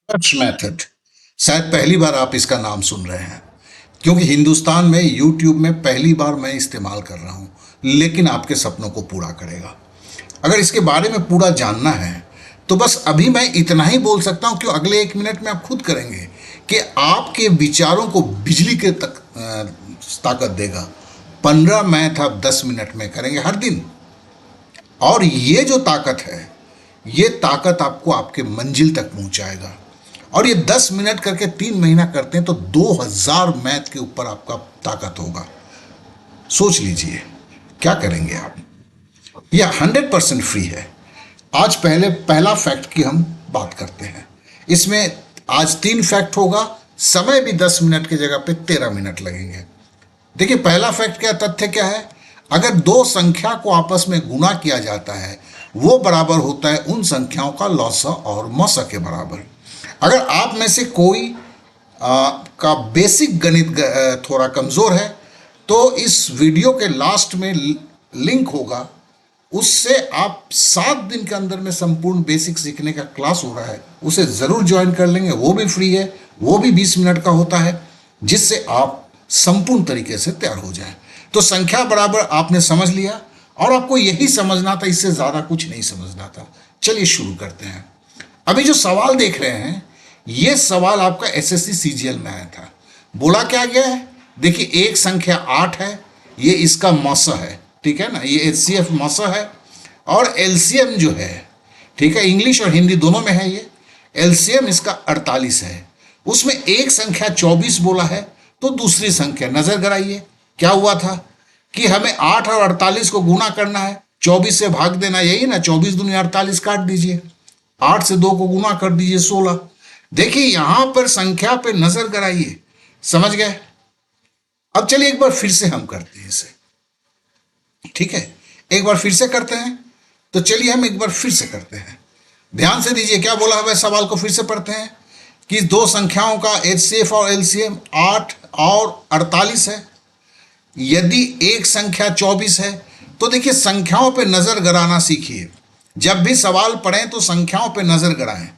Search method शायद पहली बार आप इसका नाम सुन रहे हैं, क्योंकि हिंदुस्तान में यूट्यूब में पहली बार मैं इस्तेमाल कर रहा हूं, लेकिन आपके सपनों को पूरा करेगा। अगर इसके बारे में पूरा जानना है तो बस अभी मैं इतना ही बोल सकता हूं कि अगले 1 मिनट में आप खुद करेंगे कि आपके विचारों को बिजली के तक ताकत देगा। 15 मैथ आप 10 मिनट में करेंगे हर दिन, और ये जो ताकत है, ये ताकत आपको आपके मंजिल तक पहुंचाएगा। और ये 10 मिनट करके 3 महीना करते हैं तो 2000 मैथ के ऊपर आपका ताकत होगा। सोच लीजिए क्या करेंगे आप। यह 100% फ्री है। आज पहला फैक्ट की हम बात करते हैं। इसमें आज 3 फैक्ट होगा, समय भी 10 मिनट की जगह पे 13 मिनट लगेंगे। देखिए, पहला फैक्ट क्या, तथ्य क्या है। अगर 2 संख्या को आपस में गुणा किया जाता है, वो बराबर होता है उन संख्याओं का लौसा और मौसा के बराबर। अगर आप में से कोई का बेसिक गणित थोड़ा कमज़ोर है तो इस वीडियो के लास्ट में लिंक होगा, उससे आप 7 दिन के अंदर में संपूर्ण बेसिक सीखने का क्लास हो रहा है, उसे ज़रूर ज्वाइन कर लेंगे। वो भी फ्री है, वो भी 20 मिनट का होता है, जिससे आप संपूर्ण तरीके से तैयार हो जाएं। तो संख्या बराबर आपने समझ लिया, और आपको यही समझना था, इससे ज़्यादा कुछ नहीं समझना था। चलिए शुरू करते हैं। अभी जो सवाल देख रहे हैं, ये सवाल आपका एसएससी सीजीएल में आया था। बोला क्या गया है, देखिए एक संख्या 8 है, ये इसका मौसा है, ठीक है ना, ये एचसीएफ मौसा है। और एलसीएम जो है, ठीक है, इंग्लिश और हिंदी दोनों में है ये। एलसीएम इसका 48 है। उसमें एक संख्या 24 बोला है, तो दूसरी संख्या नजर कराइए क्या हुआ था कि हमें 8 और 48 को गुणा करना है, 24 से भाग देना, यही ना, 24 दूनी 48 काट दीजिए, 8 से 2 को गुणा कर दीजिए 16। देखिए यहां पर संख्या पे नजर कराइए, समझ गए। अब चलिए एक बार फिर से हम करते हैं इसे, ठीक है, एक बार फिर से करते हैं। तो चलिए हम एक बार फिर से करते हैं, ध्यान से दीजिए क्या बोला है। सवाल को फिर से पढ़ते हैं कि 2 संख्याओं का एचसीएफ और एलसीएम 8 और 48 है। यदि एक संख्या 24 है तो देखिए संख्याओं पे नजर गड़ाना सीखिए। जब भी सवाल पढ़ें तो संख्याओं पे नजर गड़ाएं।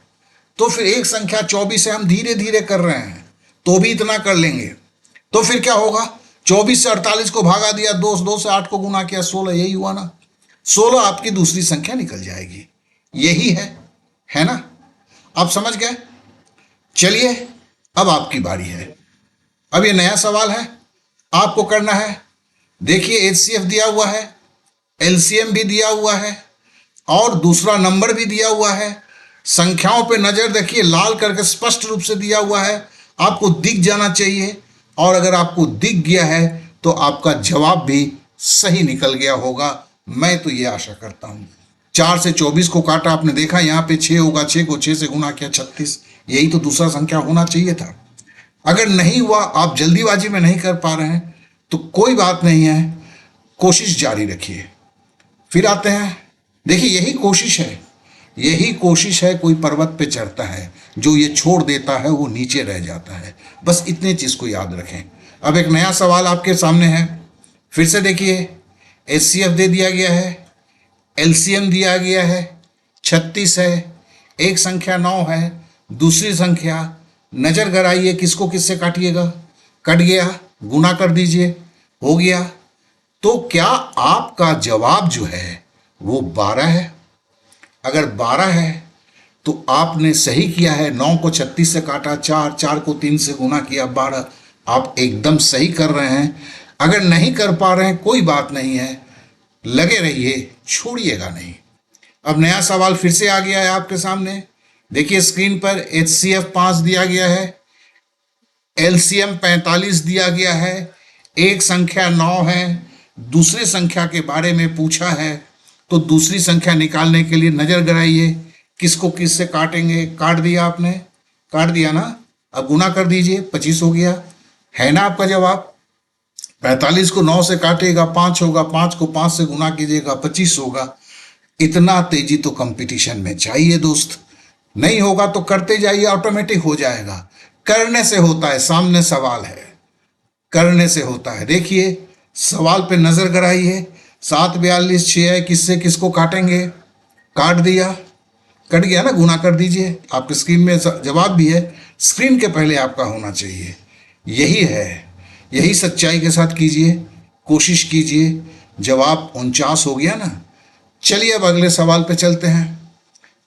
तो फिर एक संख्या 24 है, हम धीरे धीरे कर रहे हैं तो भी इतना कर लेंगे। तो फिर क्या होगा, 24 से 48 को भागा दिया, 2 से 8 को गुना किया, 16, यही हुआ ना। 16 आपकी दूसरी संख्या निकल जाएगी, यही है ना। आप समझ गए। चलिए अब आपकी बारी है। अब ये नया सवाल है, आपको करना है। देखिए एचसीएफ दिया हुआ है, एलसीएम भी दिया हुआ है, और दूसरा नंबर भी दिया हुआ है। संख्याओं पे नजर देखिए, लाल करके स्पष्ट रूप से दिया हुआ है, आपको दिख जाना चाहिए। और अगर आपको दिख गया है तो आपका जवाब भी सही निकल गया होगा, मैं तो ये आशा करता हूं। 4 से 24 को काटा, आपने देखा यहाँ पे 6 होगा, 6 को 6 से गुना किया 36, यही तो दूसरा संख्या होना चाहिए था। अगर नहीं हुआ, आप जल्दीबाजी में नहीं कर पा रहे हैं, तो कोई बात नहीं है, कोशिश जारी रखिए। फिर आते हैं, देखिए यही कोशिश है। कोई पर्वत पे चढ़ता है, जो ये छोड़ देता है वो नीचे रह जाता है। बस इतने चीज को याद रखें। अब एक नया सवाल आपके सामने है, फिर से देखिए। एचसीएफ दे दिया गया है, एलसीएम दिया गया है, 36 है, एक संख्या 9 है, दूसरी संख्या नजर गड़ाइए, किसको किससे काटिएगा, कट गया, गुना कर दीजिए, हो गया। तो क्या आपका जवाब जो है वो 12 है। अगर 12 है तो आपने सही किया है। 9 को 36 से काटा, 4 को 3 से गुना किया, 12। आप एकदम सही कर रहे हैं। अगर नहीं कर पा रहे हैं कोई बात नहीं है, लगे रहिए, छोड़िएगा नहीं। अब नया सवाल फिर से आ गया है आपके सामने। देखिए स्क्रीन पर एचसीएफ 5 दिया गया है, एलसीएम 45 दिया गया है, एक संख्या 9 है, दूसरी संख्या के बारे में पूछा है। तो दूसरी संख्या निकालने के लिए नजर गड़ाइए, किसको किससे काटेंगे। काट दिया आपने, काट दिया ना। अब गुना कर दीजिए, 25 हो गया, है ना आपका जवाब। 45 को 9 से काटेगा 5 होगा, 5 को 5 से गुना कीजिएगा 25 होगा। इतना तेजी तो कंपटीशन में चाहिए दोस्त। नहीं होगा तो करते जाइए, ऑटोमेटिक हो जाएगा। करने से होता है, सामने सवाल है, करने से होता है। देखिए सवाल पे नजर गड़ाइए, 7 42 6 है, किससे किसको काटेंगे, काट दिया। कट गया ना, गुना कर दीजिए। आपके स्क्रीन में जवाब भी है, स्क्रीन के पहले आपका होना चाहिए। यही है, यही सच्चाई के साथ कीजिए, कोशिश कीजिए। जवाब 49 हो गया ना। चलिए अब अगले सवाल पे चलते हैं।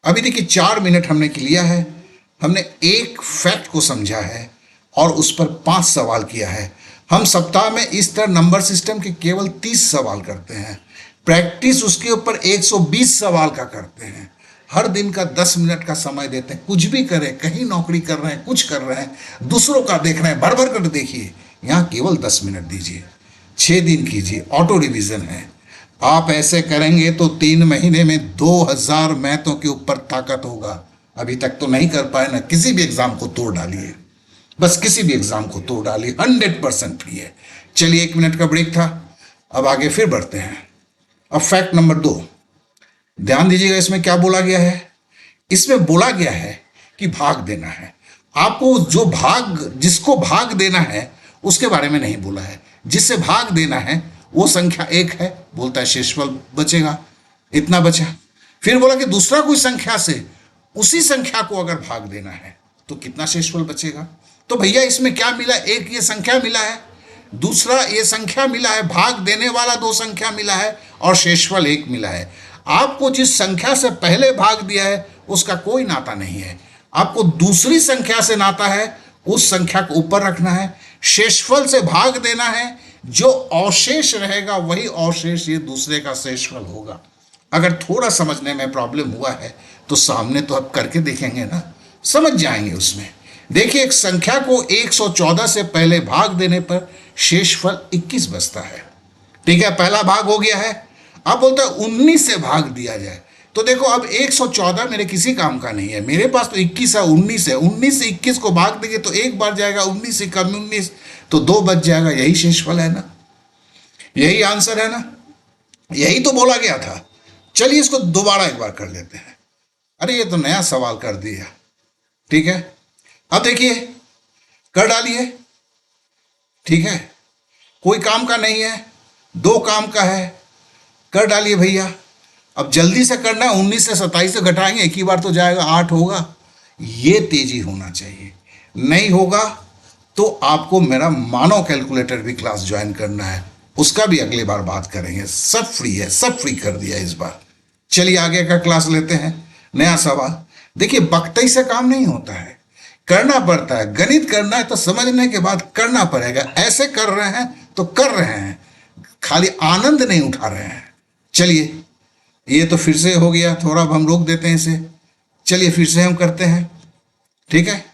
अभी देखिए 4 मिनट हमने लिया है, हमने एक फैक्ट को समझा है और उस पर 5 सवाल किया है। हम सप्ताह में इस तरह नंबर सिस्टम के केवल 30 सवाल करते हैं, प्रैक्टिस उसके ऊपर 120 सवाल का करते हैं। हर दिन का 10 मिनट का समय देते हैं। कुछ भी करें, कहीं नौकरी कर रहे हैं, कुछ कर रहे हैं, दूसरों का देख रहे हैं, भर भर कर देखिए। यहाँ केवल 10 मिनट दीजिए, 6 दिन कीजिए, ऑटो रिवीजन है। आप ऐसे करेंगे तो 3 महीने में 2000 मैथों के ऊपर ताकत होगा। अभी तक तो नहीं कर पाए ना, किसी भी एग्जाम को तोड़ डालिए, बस किसी भी एग्जाम को तोड़ डालिए, 100% फ्री है। चलिए 1 मिनट का ब्रेक था, अब आगे फिर बढ़ते हैं। अब फैक्ट नंबर 2, ध्यान दीजिएगा इसमें क्या बोला गया है। इसमें बोला गया है कि भाग देना है। आपको जिसको भाग देना है उसके बारे में नहीं बोला है। जिससे भाग देना है वो संख्या 1 है, बोलता है शेषफल बचेगा, इतना बचा। फिर बोला कि दूसरा कोई संख्या से उसी संख्या को अगर भाग देना है तो कितना शेषफल बचेगा। तो भैया इसमें क्या मिला, एक ये संख्या मिला है, दूसरा ये संख्या मिला है, भाग देने वाला 2 संख्या मिला है और शेषफल 1 मिला है। आपको जिस संख्या से पहले भाग दिया है उसका कोई नाता नहीं है, आपको दूसरी संख्या से नाता है, उस संख्या को ऊपर रखना है। शेषफल से भाग देना है, जो अवशेष रहेगा वही अवशेष ये दूसरे का शेषफल होगा। अगर थोड़ा समझने में प्रॉब्लम हुआ है तो सामने तो अब करके देखेंगे ना, समझ जाएंगे उसमें। देखिए एक संख्या को 114 से पहले भाग देने पर शेषफल 21 बचता है। ठीक है, पहला भाग हो गया है। अब बोलता है 19 से भाग दिया जाए, तो देखो अब 114 मेरे किसी काम का नहीं है, मेरे पास तो 21 है, 19 है। 19 से 21 को भाग देंगे तो एक बार जाएगा, 19 से कम 19 तो 2 बच जाएगा। यही शेषफल है ना, यही आंसर है ना, यही तो बोला गया था। चलिए इसको दोबारा एक बार कर लेते हैं। अरे ये तो नया सवाल कर दिया। ठीक है, अब देखिए कर डालिए। ठीक है, कोई काम का नहीं है, 2 काम का है, कर डालिए भैया। अब जल्दी से करना है, 19 से 27 से घटाएंगे, एक ही बार तो जाएगा, 8 होगा। ये तेजी होना चाहिए, नहीं होगा तो आपको मेरा मानव कैलकुलेटर भी क्लास ज्वाइन करना है, उसका भी अगली बार बात करेंगे। सब फ्री है, सब फ्री कर दिया इस बार। चलिए आगे का क्लास लेते हैं, नया सवाल। देखिए बख्तई से काम नहीं होता है, करना पड़ता है। गणित करना है तो समझने के बाद करना पड़ेगा। ऐसे कर रहे हैं तो कर रहे हैं, खाली आनंद नहीं उठा रहे हैं। चलिए ये तो फिर से हो गया, थोड़ा हम रोक देते हैं इसे। चलिए फिर से हम करते हैं। ठीक है,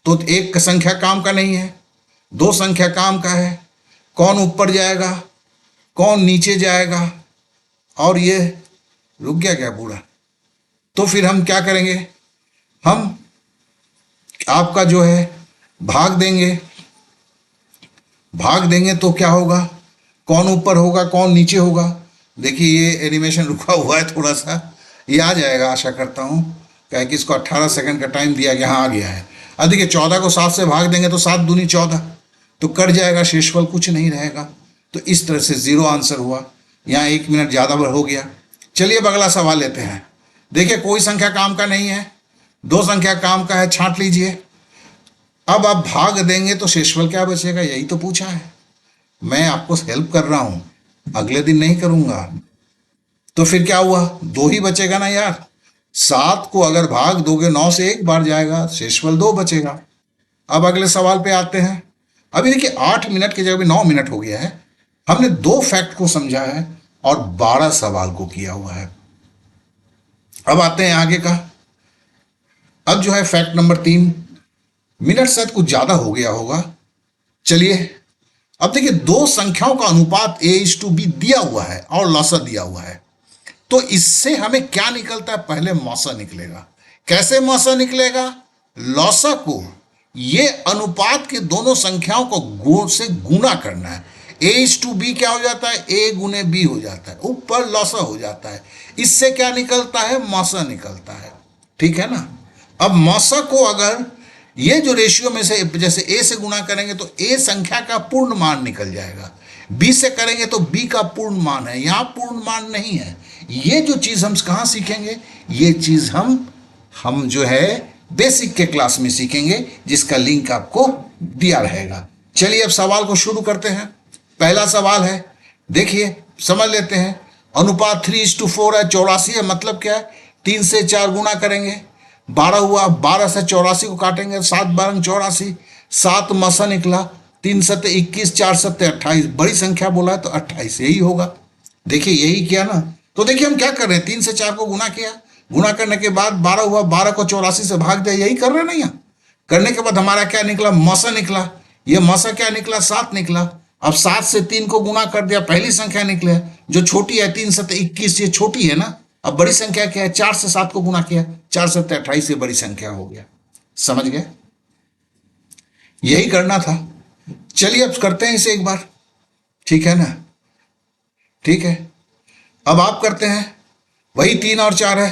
तो 1 संख्या काम का नहीं है, 2 संख्या काम का है। कौन ऊपर जाएगा, कौन नीचे जाएगा, और ये रुक गया क्या पूरा। तो फिर हम क्या करेंगे, हम आपका जो है भाग देंगे तो क्या होगा, कौन ऊपर होगा, कौन नीचे होगा। देखिए ये एनिमेशन रुका हुआ है थोड़ा सा, ये आ जाएगा आशा करता हूँ, क्या कि इसको 18 सेकंड का टाइम दिया गया। हाँ आ गया है। अब देखिए 14 को 7 से भाग देंगे तो 7 दूनी 14, तो कट जाएगा, शेषफल कुछ नहीं रहेगा। तो इस तरह से 0 आंसर हुआ। यहाँ 1 मिनट ज़्यादा हो गया। चलिए अब अगला सवाल लेते हैं। देखिए कोई संख्या काम का नहीं है, 2 संख्या काम का है, छांट लीजिए। अब आप भाग देंगे तो शेषफल क्या बचेगा, यही तो पूछा है। मैं आपको हेल्प कर रहा हूं, अगले दिन नहीं करूंगा। तो फिर क्या हुआ, 2 ही बचेगा ना यार। 7 को अगर भाग दोगे 9 से एक बार जाएगा, शेषफल 2 बचेगा। अब अगले सवाल पे आते हैं। अभी देखिए 8 मिनट की जगह भी 9 मिनट हो गया है। हमने 2 फैक्ट को समझा है और 12 सवाल को किया हुआ है। अब आते हैं आगे का। अब जो है फैक्ट नंबर 3, मिनट शायद कुछ ज्यादा हो गया होगा। चलिए अब देखिए 2 संख्याओं का अनुपात A/B दिया हुआ है और लॉसा दिया हुआ है। तो इससे हमें क्या निकलता है, पहले मौसा निकलेगा। कैसे मौसा निकलेगा, लॉसा को ये अनुपात के दोनों संख्याओं को से गुना करना है। A/B क्या हो जाता है, A गुने B हो जाता है, ऊपर लॉसा हो जाता है। इससे क्या निकलता है, मौसा निकलता है। ठीक है ना। अब मौसा को अगर ये जो रेशियो में से जैसे A से गुना करेंगे तो A संख्या का पूर्ण मान निकल जाएगा। बी से करेंगे तो बी का पूर्ण मान है, यहां पूर्ण मान नहीं है। ये जो चीज हम कहां सीखेंगे, ये चीज हम जो है बेसिक के क्लास में सीखेंगे, जिसका लिंक आपको दिया रहेगा। चलिए अब सवाल को शुरू करते हैं। पहला सवाल है, देखिए समझ लेते हैं। अनुपात 3:4 है, 84 है, मतलब क्या है, 3 से 4 गुना करेंगे, 12 हुआ, 12 से 84 को काटेंगे, 7 12 84, 7 मसा निकला, 3 सत्ते 21, 4 सत्ते 28, बड़ी संख्या बोला है तो 28 यही होगा। देखिए यही किया ना, तो देखिए हम क्या कर रहे हैं, 3 से 4 को गुना किया, गुना करने के बाद 12 हुआ, 12 को 84 से भाग दिया, यही कर रहे हैं ना। यहाँ करने के बाद हमारा क्या निकला, मसा निकला, ये मसा क्या निकला, 7 निकला। अब 7 से 3 को गुना कर दिया, पहली संख्या निकले, जो छोटी है 3 सत्ते 21, ये छोटी है ना। अब बड़ी संख्या क्या है, 4 से 7 को गुना किया, 4 सत्ते 28, ये बड़ी संख्या हो गया। समझ गए, यही करना था। चलिए अब करते हैं इसे एक बार, ठीक है ना, ठीक है। अब आप करते हैं, वही 3 और 4 है,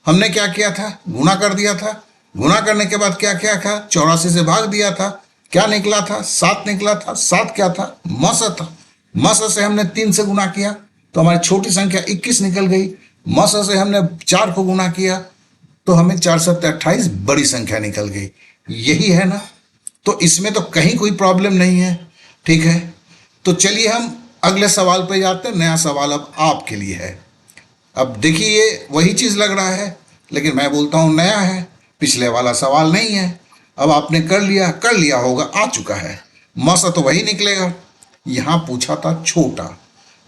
हमने क्या किया था, गुना कर दिया था, गुना करने के बाद क्या क्या था, 84 से भाग दिया था, क्या निकला था, 7 निकला था। 7 क्या था, मसा था, मसा से हमने 3 से गुना किया तो हमारी छोटी संख्या 21 निकल गई। मसा से हमने 4 को गुना किया तो हमें 4 सत्ते 28, बड़ी संख्या निकल गई। यही है ना, तो इसमें तो कहीं कोई प्रॉब्लम नहीं है, ठीक है। तो चलिए हम अगले सवाल पे जाते हैं। नया सवाल अब आपके लिए है। अब देखिए ये वही चीज लग रहा है, लेकिन मैं बोलता हूं नया है, पिछले वाला सवाल नहीं है। अब आपने कर लिया होगा, आ चुका है, मसा तो वही निकलेगा। यहां पूछा था छोटा,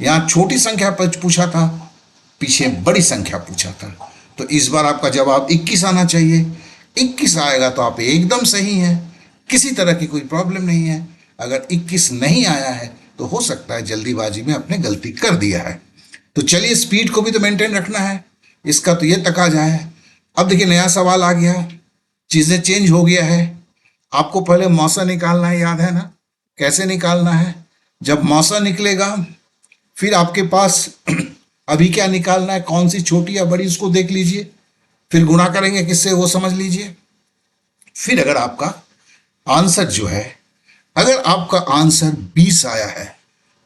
यहां छोटी संख्या पर पूछा था, पीछे बड़ी संख्या पूछा था। तो इस बार आपका जवाब 21 आना चाहिए। 21 आएगा तो आप एकदम सही हैं, किसी तरह की कोई प्रॉब्लम नहीं है। अगर 21 नहीं आया है तो हो सकता है जल्दीबाजी में आपने गलती कर दिया है। तो चलिए स्पीड को भी तो मेंटेन रखना है, इसका तो ये तकाजा है। अब देखिए नया सवाल आ गया, चीजें चेंज हो गया है। आपको पहले मौसा निकालना है, याद है ना, कैसे निकालना है। जब मौसा निकलेगा फिर आपके पास अभी क्या निकालना है, कौन सी छोटी या बड़ी, उसको देख लीजिए, फिर गुणा करेंगे किससे वो समझ लीजिए। फिर अगर आपका आंसर जो है, अगर आपका आंसर 20 आया है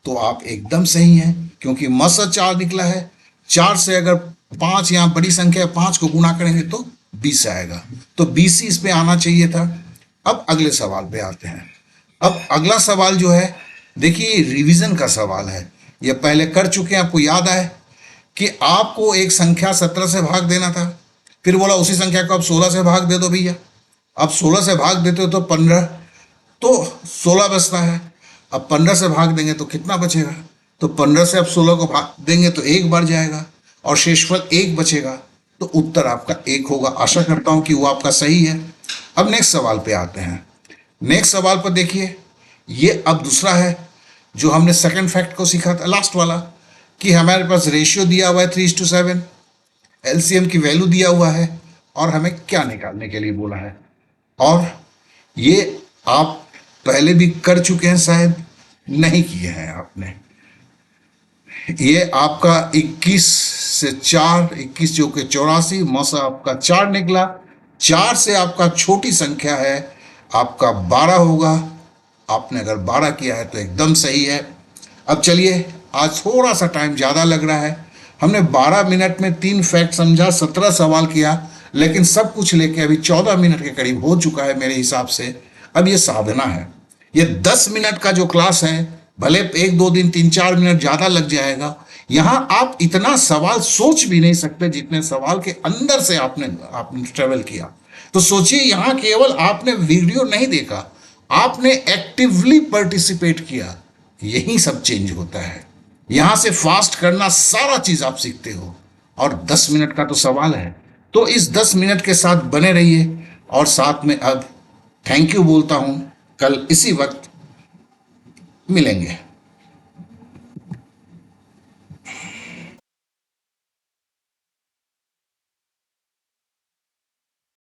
तो आप एकदम सही हैं, क्योंकि मसा 4 निकला है। 4 से अगर 5, यहाँ बड़ी संख्या है, 5 को गुणा करेंगे तो 20 आएगा, तो 20 ही इस पे आना चाहिए था। अब अगले सवाल पे आते हैं। अब अगला सवाल जो है, देखिए रिवीजन का सवाल है, ये पहले कर चुके हैं। आपको याद है कि आपको एक संख्या 17 से भाग देना था, फिर बोला उसी संख्या को अब 16 से भाग दे दो भैया। अब 16 से भाग देते हो तो 15, तो 16 बचता है। अब 15 से भाग देंगे तो कितना बचेगा, तो 15 से अब 16 को भाग देंगे तो 1 बढ़ जाएगा और शेषफल 1 बचेगा, तो उत्तर आपका 1 होगा। आशा करता हूं कि वो आपका सही है। अब नेक्स्ट सवाल पे आते हैं। नेक्स्ट सवाल पर देखिए, ये अब दूसरा है जो हमने सेकंड फैक्ट को सीखा था, लास्ट वाला, कि हमारे पास रेशियो दिया हुआ है 3:7, एलसीएम की वैल्यू दिया हुआ है और हमें क्या निकालने के लिए बोला है। और ये आप पहले भी कर चुके हैं, शायद नहीं किए हैं आपने। ये आपका 21 से 4, 21 जो कि 84, मौसा आपका 4 निकला। 4 से आपका छोटी संख्या है आपका 12 होगा। आपने अगर 12 किया है तो एकदम सही है। अब चलिए, आज थोड़ा सा टाइम ज़्यादा लग रहा है, हमने 12 मिनट में 3 फैक्ट समझा, 17 सवाल किया, लेकिन सब कुछ लेके अभी 14 मिनट के करीब हो चुका है मेरे हिसाब से। अब ये साधना है, ये 10 मिनट का जो क्लास है, भले 1-2 दिन 3-4 मिनट ज़्यादा लग जाएगा, यहाँ आप इतना सवाल सोच भी नहीं सकते जितने सवाल के अंदर से आपने ट्रेवल किया। तो सोचिए, यहाँ केवल आपने वीडियो नहीं देखा, आपने एक्टिवली पार्टिसिपेट किया, यही सब चेंज होता है। यहाँ से फास्ट करना सारा चीज आप सीखते हो, और 10 मिनट का तो सवाल है। तो इस 10 मिनट के साथ बने रहिए, और साथ में अब थैंक यू बोलता हूं। कल इसी वक्त मिलेंगे।